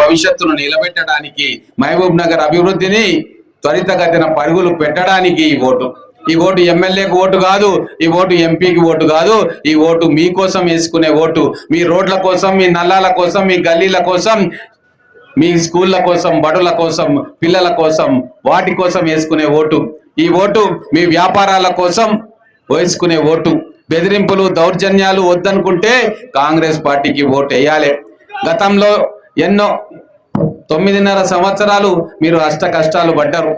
భవిష్యత్తును నిలబెట్టడానికి, మహబూబ్ నగర్ అభివృద్ధిని త్వరితగతిన పరుగులు పెట్టడానికి ఈ ఓటు ఎమ్మెల్యేకి ఓటు కాదు, ఈ ఓటు ఎంపీకి ఓటు కాదు, ఈ ఓటు మీకోసం వేసుకునే ఓటు. మీ రోడ్ల కోసం, మీ నల్లాల కోసం, మీ గల్లీల కోసం, మీ స్కూళ్ళ కోసం, బడుల కోసం, పిల్లల కోసం, వాటి కోసం వేసుకునే ఓటు. ఈ ఓటు మీ వ్యాపారాల కోసం వేసుకునే ఓటు. బెదిరింపులు, దౌర్జన్యాలు వద్దనుకుంటే కాంగ్రెస్ పార్టీకి ఓటు వేయాలి. గతంలో ఎన్నో 9.5 సంవత్సరాలు మీరు అష్ట కష్టాలు పడ్డారు,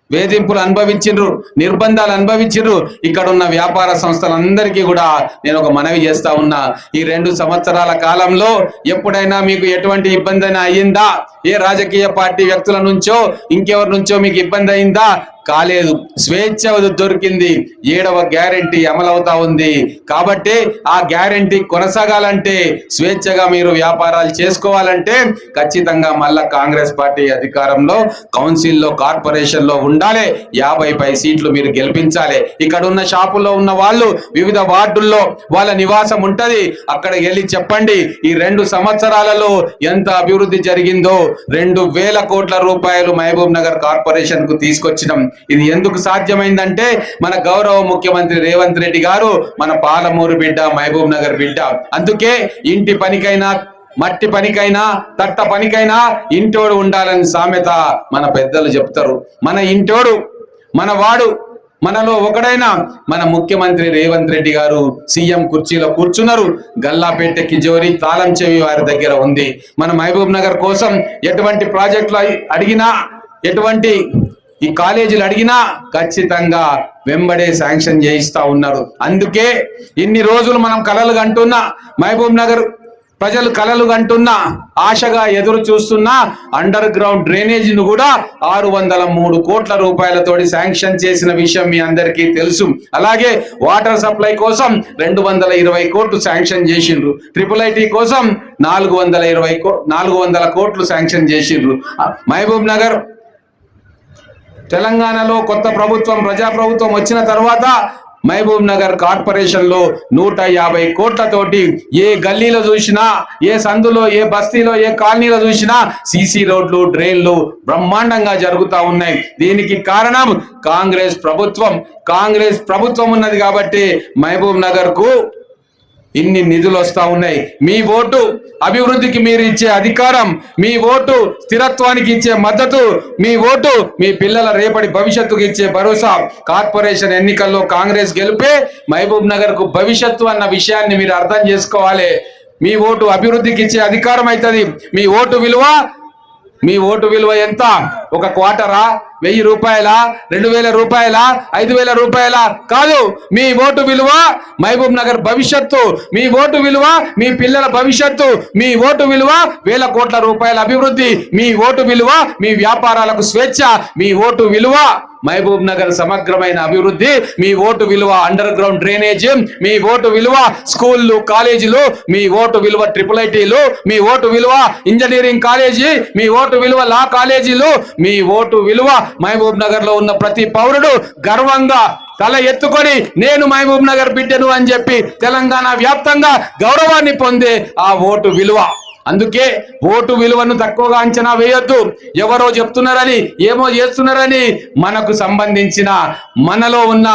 వేధింపులు అనుభవించిండ్రు, నిర్బంధాలు అనుభవించిండ్రు. ఇక్కడ ఉన్న వ్యాపార సంస్థలందరికీ కూడా నేను ఒక మనవి చేస్తా ఉన్నా, ఈ 2 సంవత్సరాల కాలంలో ఎప్పుడైనా మీకు ఎటువంటి ఇబ్బంది అయినా అయ్యిందా? ఏ రాజకీయ పార్టీ వ్యక్తుల నుంచో ఇంకెవరి నుంచో మీకు ఇబ్బంది అయిందా? కాలేదు. స్వేచ్ఛ దొరికింది. 7వ గ్యారెంటీ అమలవుతా ఉంది. కాబట్టి ఆ గ్యారెంటీ కొనసాగాలంటే, స్వేచ్ఛగా మీరు వ్యాపారాలు చేసుకోవాలంటే ఖచ్చితంగా మళ్ళా కాంగ్రెస్ పార్టీ అధికారంలో, కౌన్సిల్లో, కార్పొరేషన్లో ఉండాలి. 50 సీట్లు మీరు గెలిపించాలి. ఇక్కడ ఉన్న షాపుల్లో ఉన్న వాళ్ళు వివిధ వార్డుల్లో వాళ్ళ నివాసం ఉంటది, అక్కడ వెళ్ళి చెప్పండి ఈ 2 సంవత్సరాలలో ఎంత అభివృద్ధి జరిగిందో. 2,000 కోట్ల రూపాయలు మహబూబ్ నగర్ కార్పొరేషన్ కు తీసుకొచ్చినాం. ఇది ఎందుకు సాధ్యమైందంటే మన గౌరవ ముఖ్యమంత్రి రేవంత్ రెడ్డి గారు మన పాలమూరు బిడ్డ, మహబూబ్ నగర్ బిడ్డ. అందుకే ఇంటి పనికైనా, మట్టి పనికైనా, తట్ట పనికైనా ఇంటోడు ఉండాలని సామెత మన పెద్దలు చెప్తారు. మన ఇంటోడు, మనవాడు, మనలో ఒకడైనా మన ముఖ్యమంత్రి రేవంత్ రెడ్డి గారు సీఎం కుర్చీలో కూర్చున్నారు. గల్లాపేట కిజోరి తాళం చెవి వారి దగ్గర ఉంది. మన మహబూబ్ నగర్ కోసం ఎటువంటి ప్రాజెక్టులు అడిగినా, ఎటువంటి ఈ కాలేజీలు అడిగినా ఖచ్చితంగా వెంబడే శాంక్షన్ చేయిస్తా ఉన్నారు. అందుకే ఇన్ని రోజులు మనం కలలు కంటున్నా, మహబూబ్ నగర్ ప్రజలు కలలు కంటున్నా, ఆశగా ఎదురు చూస్తున్న అండర్ గ్రౌండ్ డ్రైనేజీని కూడా 603 కోట్ల రూపాయలతోటి శాంక్షన్ చేసిన విషయం మీ అందరికీ తెలుసు. అలాగే వాటర్ సప్లై కోసం 220 కోట్లు శాంక్షన్ చేసిండ్రు. IIIT కోసం 400 కోట్లు శాంక్షన్ చేసిండ్రు. మహబూబ్ నగర్ తెలంగాణలో కొత్త ప్రభుత్వం, ప్రజాప్రభుత్వం వచ్చిన తర్వాత మహబూబ్ నగర్ కార్పొరేషన్ లో 150 కోట్లతోటి ఏ గల్లీలో చూసినా, ఏ సందులో, ఏ బస్తీలో, ఏ కాలనీలో చూసినా సీసీ రోడ్లు, డ్రైన్లు బ్రహ్మాండంగా జరుగుతూ ఉన్నాయి. దీనికి కారణం కాంగ్రెస్ ప్రభుత్వం ఉన్నది కాబట్టి మహబూబ్ నగర్ కు ఇన్ని నిధులు వస్తా ఉన్నాయి. మీ ఓటు అభివృద్ధికి మీరు ఇచ్చే అధికారం, మీ ఓటు స్థిరత్వానికి ఇచ్చే మద్దతు, మీ ఓటు మీ పిల్లల రేపటి భవిష్యత్తుకు ఇచ్చే భరోసా. కార్పొరేషన్ ఎన్నికల్లో కాంగ్రెస్ గెలిపే మహబూబ్ నగర్ కు భవిష్యత్తు అన్న విషయాన్ని మీరు అర్థం చేసుకోవాలి. మీ ఓటు అభివృద్ధికి ఇచ్చే అధికారం అవుతుంది. మీ ఓటు విలువ ఎంత? 1 క్వార్టరా, 1000 రూపాయలా, 2000 రూపాయలా, 5000 రూపాయలా? కాదు. మీ ఓటు విలువ మహబూబ్ నగర్ భవిష్యత్తు, మీ ఓటు విలువ మీ పిల్లల భవిష్యత్తు, మీ ఓటు విలువ 1000 కోట్ల రూపాయల అభివృద్ధి, మీ ఓటు విలువ మీ వ్యాపారాలకు స్వేచ్ఛ, మీ ఓటు విలువ మహబూబ్ నగర్ సమగ్రమైన అభివృద్ధి, మీ ఓటు విలువ అండర్ గ్రౌండ్ డ్రైనేజ్, మీ ఓటు విలువ స్కూళ్ళు, కాలేజీలు, మీ ఓటు విలువ IIITలు, మీ ఓటు విలువ ఇంజనీరింగ్ కాలేజీ, మీ ఓటు విలువ లా కాలేజీలు, మీ ఓటు విలువ మహబూబ్ నగర్ లో ఉన్న ప్రతి పౌరుడు గర్వంగా తల ఎత్తుకొని నేను మహబూబ్ నగర్ బిడ్డను అని చెప్పి తెలంగాణ వ్యాప్తంగా గౌరవాన్ని పొందే ఆ ఓటు విలువ. అందుకే ఓటు విలువను తక్కువగా అంచనా వేయొద్దు. ఎవరో చెప్తున్నారని, ఏమో చేస్తున్నారని మనకు సంబంధించిన, మనలో ఉన్న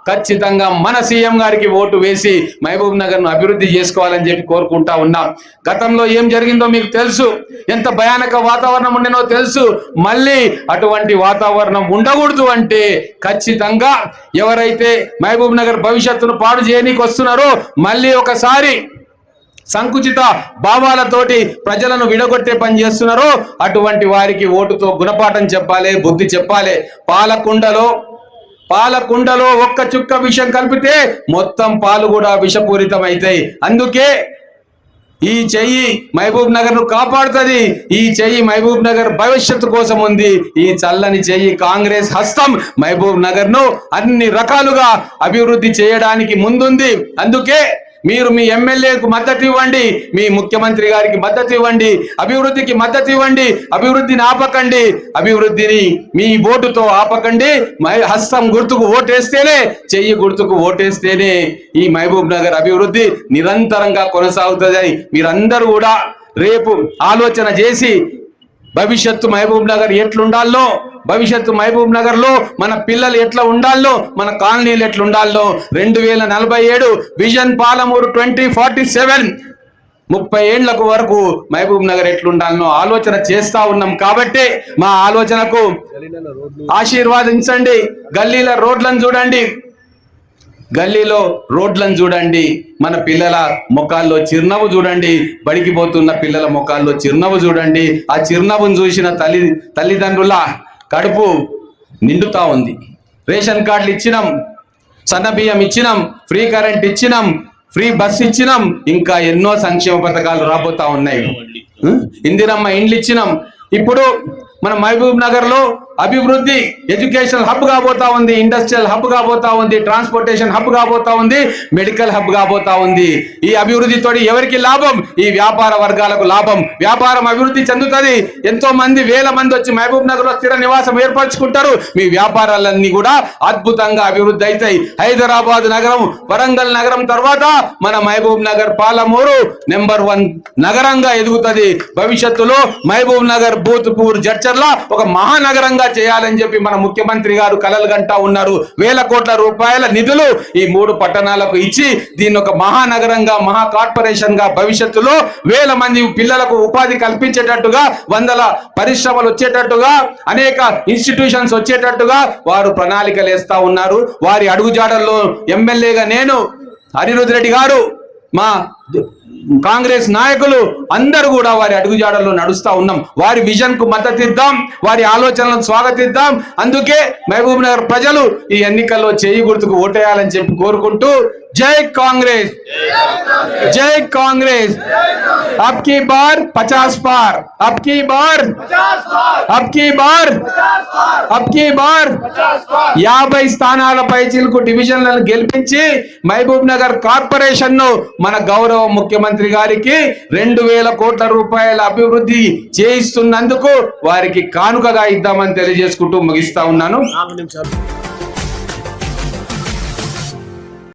ఖచ్చితంగా మన సీఎం గారికి ఓటు వేసి మహబూబ్ నగర్ ను అభివృద్ధి చేసుకోవాలని చెప్పి కోరుకుంటా ఉన్నాం. గతంలో ఏం జరిగిందో మీకు తెలుసు, ఎంత భయానక వాతావరణం ఉండేనో తెలుసు. మళ్ళీ అటువంటి వాతావరణం ఉండకూడదు అంటే ఖచ్చితంగా ఎవరైతే మహబూబ్ నగర్ భవిష్యత్తును పాడు చేయనీకి వస్తున్నారో, మళ్ళీ ఒకసారి సంకుచిత భావాలతోటి ప్రజలను విడగొట్టే పని చేస్తున్నారో అటువంటి వారికి ఓటుతో గుణపాఠం చెప్పాలి, బుద్ధి చెప్పాలి. పాలకుండలో ఒక్క చుక్క విషం కలిపితే మొత్తం పాలు కూడా విషపూరితం అవుతాయి. అందుకే ఈ చెయ్యి మహబూబ్ నగర్ ను కాపాడుతుంది. ఈ చెయ్యి మహబూబ్ నగర్ భవిష్యత్తు కోసం ఉంది. ఈ చల్లని చెయ్యి కాంగ్రెస్ హస్తం మహబూబ్ నగర్ ను అన్ని రకాలుగా అభివృద్ధి చేయడానికి ముందుంది. అందుకే మీరు మీ ఎమ్మెల్యేకు మద్దతు ఇవ్వండి, మీ ముఖ్యమంత్రి గారికి మద్దతు ఇవ్వండి, అభివృద్ధికి మద్దతు ఇవ్వండి. అభివృద్ధిని ఆపకండి, అభివృద్ధిని మీ ఓటుతో ఆపకండి. హస్తం గుర్తుకు ఓటేస్తేనే, చెయ్యి గుర్తుకు ఓటేస్తేనే ఈ మహబూబ్ నగర్ అభివృద్ధి నిరంతరంగా కొనసాగుతుంది. మీరందరూ కూడా రేపు ఆలోచన చేసి భవిష్యత్తు మహబూబ్ నగర్ ఎట్లుండాలో, భవిష్యత్తు మహబూబ్ నగర్ లో మన పిల్లలు ఎట్లా ఉండాలో, మన కాలనీలు ఎట్లా ఉండాలో, 2047 విజన్ పాలమూరు 2047 30 ఏళ్లకు వరకు మహబూబ్ నగర్ ఎట్లుండాలనో ఆలోచన చేస్తా ఉన్నాం. కాబట్టి మా ఆలోచనకు ఆశీర్వాదించండి. గల్లీల రోడ్లను చూడండి, గల్లీలో రోడ్లను చూడండి, మన పిల్లల ముఖాల్లో చిరునవ్వు చూడండి, బడికి పోతున్న పిల్లల ముఖాల్లో చిరునవ్వు చూడండి. ఆ చిరునవ్వును చూసిన తల్లిదండ్రుల కడుపు నిండుతా ఉంది. రేషన్ కార్డులు ఇచ్చినాం, సన్నబియ్యం ఇచ్చినాం, ఫ్రీ కరెంట్ ఇచ్చినాం, ఫ్రీ బస్ ఇచ్చినాం, ఇంకా ఎన్నో సంక్షేమ పథకాలు రాబోతా ఉన్నాయి. ఇందిరమ్మ ఇండ్లు ఇచ్చినాం. ఇప్పుడు మన మహబూబ్ నగర్ లో అభివృద్ధి ఎడ్యుకేషనల్ హబ్ కాబోతా ఉంది, ఇండస్ట్రియల్ హబ్ కాబోతా ఉంది, ట్రాన్స్పోర్టేషన్ హబ్ కాబోతా ఉంది, మెడికల్ హబ్ కాబోతా ఉంది. ఈ అభివృద్ధితో ఎవరికి లాభం? ఈ వ్యాపార వర్గాలకు లాభం. వ్యాపారం అభివృద్ధి చెందుతుంది. ఎంతో మంది, వేల మంది వచ్చి మహబూబ్ నగర్ లో స్థిర నివాసం ఏర్పరచుకుంటారు. మీ వ్యాపారాలన్నీ కూడా అద్భుతంగా అభివృద్ధి అవుతాయి. హైదరాబాద్ నగరం, వరంగల్ నగరం తర్వాత మన మహబూబ్ నగర్ పాలమూరు నెంబర్ 1 నగరంగా ఎదుగుతుంది. భవిష్యత్తులో మహబూబ్ నగర్, బూత్పూర్, జడ్చర్ల ఒక మహానగరంగా చేయాలని చెప్పి మన ముఖ్యమంత్రి గారు కలలు గంటా ఉన్నారు. వేల కోట్ల రూపాయల నిధులు ఈ 3 పట్టణాలకు ఇచ్చి దీన్ని ఒక మహానగరంగా, మహా కార్పొరేషన్ గా భవిష్యత్తులో వేల మంది పిల్లలకు ఉపాధి కల్పించేటట్టుగా, వందల పరిశ్రమలు వచ్చేటట్టుగా, అనేక ఇన్స్టిట్యూషన్స్ వచ్చేటట్టుగా వారు ప్రణాళికలు వేస్తా ఉన్నారు. వారి అడుగుజాడల్లో ఎమ్మెల్యేగా నేను, అనిరుద్ రెడ్డి గారు, మా కాంగ్రెస్ నాయకులు అందరూ కూడా వారి అడుగుజాడల్లో నడుస్తా ఉన్నాం. వారి విజన్ కు మద్దతు ఇద్దాం, వారి ఆలోచనలను స్వాగతిద్దాం. అందుకే మహబూబ్ నగర్ ప్రజలు ఈ ఎన్నికల్లో చేయి గుర్తుకు ఓటేయాలని చెప్పి కోరుకుంటూ, జై కాంగ్రెస్, జై కాంగ్రెస్. अब की बार 50 पार, अब की बार 50 స్థానాలపై చిలుకు డివిజన్లను గెలిపించి మహబూబ్ నగర్ కార్పొరేషన్ ను మన గౌరవ ముఖ్యమంత్రి గారికి 2000 కోట్ల రూపాయల అభివృద్ధి చేయిస్తున్నందుకు వారికి కానుకగా ఇద్దామని తెలియజేసుకుంటూ ముగిస్తా ఉన్నాను.